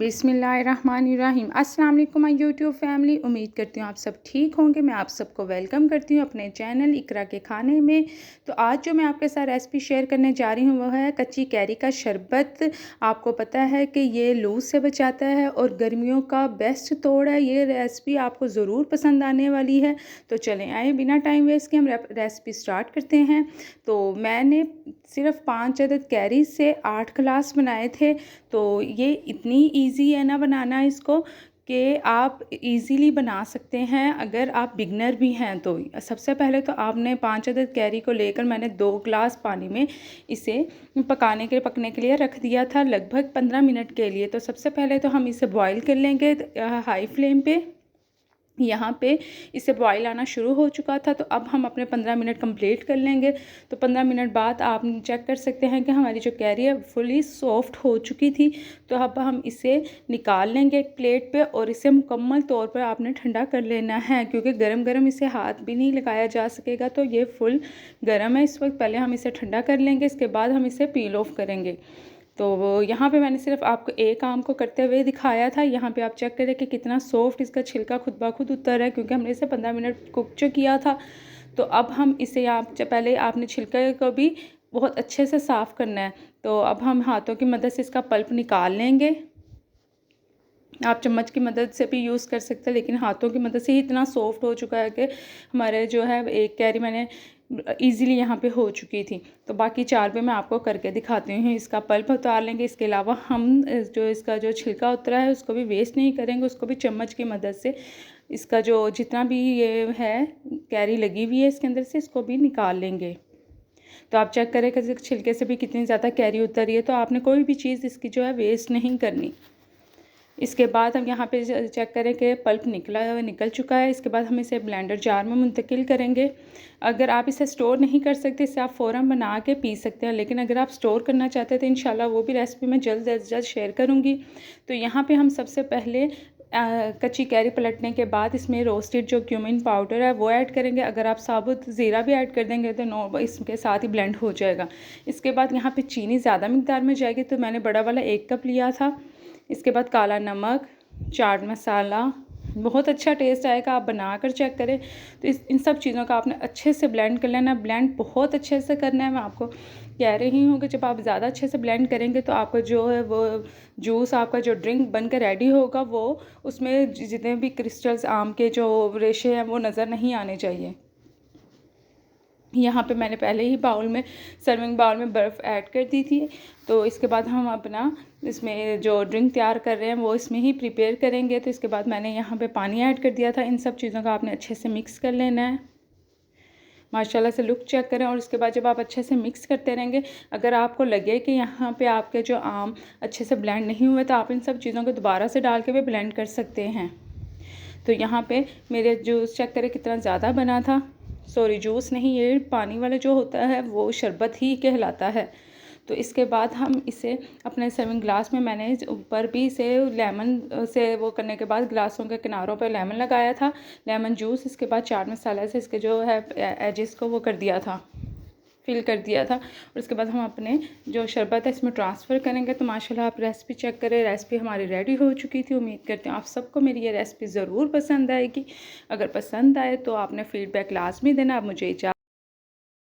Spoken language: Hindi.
बिस्मिल्लाहिर्रहमानिर्रहीम। अस्सलाम वालेकुम माय यूट्यूब फैमिली। उम्मीद करती हूँ आप सब ठीक होंगे। मैं आप सबको वेलकम करती हूँ अपने चैनल इकरा के खाने में। तो आज जो मैं आपके साथ रेसिपी शेयर करने जा रही हूँ वो है कच्ची कैरी का शरबत। आपको पता है कि ये लूज़ से बचाता है और गर्मियों का बेस्ट तोड़ है। ये रेसिपी आपको ज़रूर पसंद आने वाली है। तो चलें आए बिना टाइम वेस्ट के हम रेसिपी स्टार्ट करते हैं। तो मैंने सिर्फ 5 अदद कैरी से 8 गिलास बनाए थे। तो ये इतनी इजी है ना बनाना इसको कि आप इजीली बना सकते हैं अगर आप बिगनर भी हैं तो। सबसे पहले तो आपने 5 अदद कैरी को लेकर मैंने 2 गिलास पानी में इसे पकने के लिए रख दिया था लगभग 15 मिनट के लिए। तो सबसे पहले तो हम इसे बॉईल कर लेंगे हाई फ्लेम पे। यहाँ पे इसे बॉईल आना शुरू हो चुका था। तो अब हम अपने 15 मिनट कंप्लीट कर लेंगे। तो 15 मिनट बाद आप चेक कर सकते हैं कि हमारी जो कैरी है फुली सॉफ्ट हो चुकी थी। तो अब हम इसे निकाल लेंगे एक प्लेट पे और इसे मुकम्मल तौर पर आपने ठंडा कर लेना है क्योंकि गरम गरम इसे हाथ भी नहीं लगाया जा सकेगा। तो ये फुल गरम है इस वक्त। पहले हम इसे ठंडा कर लेंगे, इसके बाद हम इसे पील ऑफ करेंगे। तो यहाँ पे मैंने सिर्फ आपको एक आम को करते हुए दिखाया था। यहाँ पे आप चेक करें कि कितना सॉफ्ट इसका छिलका खुद ब खुद उतर रहा है क्योंकि हमने इसे 15 मिनट कुक जो किया था। तो अब हम इसे पहले आपने छिलके को भी बहुत अच्छे से साफ़ करना है। तो अब हम हाथों की मदद से इसका पल्प निकाल लेंगे। आप चम्मच की मदद से भी यूज़ कर सकते हैं लेकिन हाथों की मदद से ही इतना सॉफ्ट हो चुका है कि हमारे जो है एक कैरी मैंने इजीली यहाँ पे हो चुकी थी। तो बाकी 4 भी मैं आपको करके दिखाती हूँ। इसका पल्प उतार लेंगे। इसके अलावा हम जो इसका जो छिलका उतरा है उसको भी वेस्ट नहीं करेंगे, उसको भी चम्मच की मदद से इसका जो जितना भी ये है कैरी लगी हुई है इसके अंदर से इसको भी निकाल लेंगे। तो आप चेक करें कि छिलके से भी कितनी ज़्यादा कैरी उतरी है। तो आपने कोई भी चीज़ इसकी जो है वेस्ट नहीं करनी। इसके बाद हम यहाँ पे चेक करें कि पल्प निकल चुका है। इसके बाद हम इसे ब्लेंडर जार में मुंतकिल करेंगे। अगर आप इसे स्टोर नहीं कर सकते इसे आप फ़ौरन बना के पी सकते हैं, लेकिन अगर आप स्टोर करना चाहते हैं तो इंशाल्लाह वो भी रेसिपी मैं जल्द अज जल्द शेयर करूँगी। तो यहाँ पे हम सबसे पहले कच्ची कैरी पलटने के बाद इसमें रोस्टेड जो क्यूमिन पाउडर है वो ऐड करेंगे। अगर आप साबुत ज़ीरा भी ऐड कर देंगे तो इसके साथ ही ब्लेंड हो जाएगा। इसके बाद यहाँ पे चीनी ज़्यादा मिकदार में जाएगी तो मैंने बड़ा वाला 1 कप लिया था। इसके बाद काला नमक, चाट मसाला, बहुत अच्छा टेस्ट आएगा। आप बना कर चेक करें। तो इन सब चीज़ों का आपने अच्छे से ब्लेंड कर लेना। ब्लेंड बहुत अच्छे से करना है। मैं आपको कह रही हूँ कि जब आप ज़्यादा अच्छे से ब्लेंड करेंगे तो आपका जो है वो जूस आपका जो ड्रिंक बनकर रेडी होगा वो उसमें जितने भी क्रिस्टल्स आम के जो रेशे हैं वो नज़र नहीं आने चाहिए। यहाँ पे मैंने पहले ही सर्विंग बाउल में बर्फ़ ऐड कर दी थी। तो इसके बाद हम अपना इसमें जो ड्रिंक तैयार कर रहे हैं वो इसमें ही प्रिपेयर करेंगे। तो इसके बाद मैंने यहाँ पे पानी ऐड कर दिया था। इन सब चीज़ों का आपने अच्छे से मिक्स कर लेना है। माशाल्लाह से लुक चेक करें। और इसके बाद जब आप अच्छे से मिक्स करते रहेंगे, अगर आपको लगे कि यहाँ पे आपके जो आम अच्छे से ब्लेंड नहीं हुए तो आप इन सब चीज़ों को दोबारा से डाल के भी ब्लेंड कर सकते हैं। तो यहाँ पे मेरे जूस चेक करें कितना ज़्यादा बना था। सॉरी जूस नहीं, ये पानी वाला जो होता है वो शरबत ही कहलाता है। तो इसके बाद हम इसे अपने सर्विंग ग्लास में मैंने ऊपर भी इसे लेमन से वो करने के बाद ग्लासों के किनारों पर लेमन लगाया था, लेमन जूस। इसके बाद चाट मसाला से इसके जो है एजेस को वो कर दिया था, फिल कर दिया था। और उसके बाद हम अपने जो शरबत है इसमें ट्रांसफ़र करेंगे। तो माशाल्लाह आप रेसिपी चेक करें, रेसिपी हमारी रेडी हो चुकी थी। उम्मीद करते हैं आप सबको मेरी ये रेसिपी ज़रूर पसंद आएगी। अगर पसंद आए तो आपने फ़ीडबैक लाजमी देना। अब मुझे इजाज़त